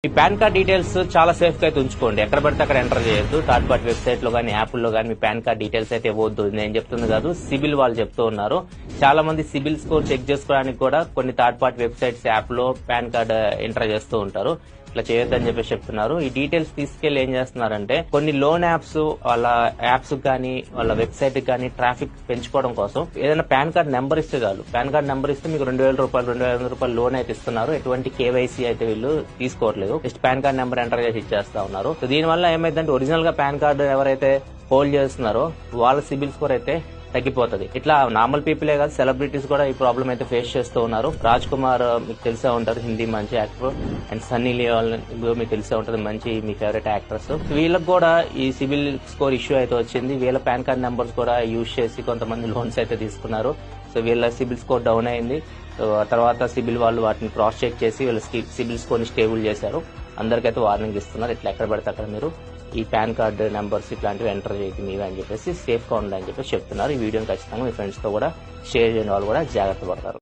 ఈ pan card details చాలా safe గా అయితే ఉంచుకోండి. ఎక్కడ పడితే అక్కడ ఎంటర్ చేయొద్దు. థర్డ్ పార్టీ వెబ్సైట్ లో కానీ యాప్ల్లో కానీ మీ పాన్ కార్డ్ డీటెయిల్స్ అయితే ఇవ్వద్దు. నేను చెప్తుంది కాదు, సిబిల్ వాళ్ళు చెప్తూ ఉన్నారు. చాలా మంది సిబిల్ స్కోర్ చెక్ చేసుకోవడానికి కూడా కొన్ని థర్డ్ పార్టీ వెబ్సైట్స్ యాప్ లో పాన్ కార్డ్ ఎంటర్ చేస్తూ ఉంటారు. ఇట్లా చేయొద్దని చెప్పేసి చెప్తున్నారు. ఈ డీటెయిల్స్ తీసుకెళ్లి ఏం చేస్తున్నారంటే కొన్ని లోన్ యాప్స్ వాళ్ళ యాప్స్ కానీ వాళ్ళ వెబ్సైట్ కానీ ట్రాఫిక్ పెంచుకోవడం కోసం ఏదైనా పాన్ కార్డ్ నెంబర్ ఇస్తే చాలు. పాన్ కార్డ్ నెంబర్ ఇస్తే మీకు 2,000 రూపాయలు 2,500 రూపాయలు లోన్ అయితే ఇస్తున్నారు. ఎటువంటి కేవైసీ అయితే వీళ్ళు తీసుకోవట్లేదు. Just pan card number enter చేసి ఇచ్చేస్తా ఉన్నారు. సో దీని వల్ల ఏమైందంటే ఒరిజినల్ గా పాన్ కార్డ్ ఎవరైతే హోల్డ్ చేస్తున్నారో వాళ్ళ సిబిల్ స్కోర్ అయితే తగ్గిపోతుంది. ఇట్లా నార్మల్ పీపులే కాదు, సెలబ్రిటీస్ కూడా ఈ ప్రాబ్లం అయితే ఫేస్ చేస్తూ ఉన్నారు. రాజ్ కుమార్ మీకు తెలిసే ఉంటారు, హిందీ మంచి యాక్టర్. అండ్ సన్నీ లియోన్ మీకు తెలిసే ఉంటుంది, మంచి మీ ఫేవరెట్ యాక్టర్స్. వీళ్ళకి కూడా ఈ సిబిల్ స్కోర్ ఇష్యూ అయితే వచ్చింది. వీళ్ళ పాన్ కార్డ్ నెంబర్స్ కూడా యూజ్ చేసి కొంతమంది లోన్స్ అయితే తీసుకున్నారు. సో వీళ్ళ సిబిల్ స్కోర్ డౌన్ అయింది. తర్వాత సిబిల్ వాళ్ళు వాటిని క్రాస్ చెక్ చేసి వీళ్ళ సిబిల్ స్కోర్ ని స్టేబుల్ చేశారు. అందరికైతే వార్నింగ్ ఇస్తున్నారు, ఇట్లా ఎక్కడ పడితే అక్కడ మీరు ఈ పాన్ కార్డ్ నెంబర్స్ ఇట్లాంటివి ఎంటర్ చేయదు మీవే అని చెప్పేసి సేఫ్ గా ఉండాలని చెప్పేసి చెప్తున్నారు. ఈ వీడియోని ఖచ్చితంగా మీ ఫ్రెండ్స్ తో కూడా షేర్ చేయని వాళ్ళు కూడా జాగ్రత్త పడతారు.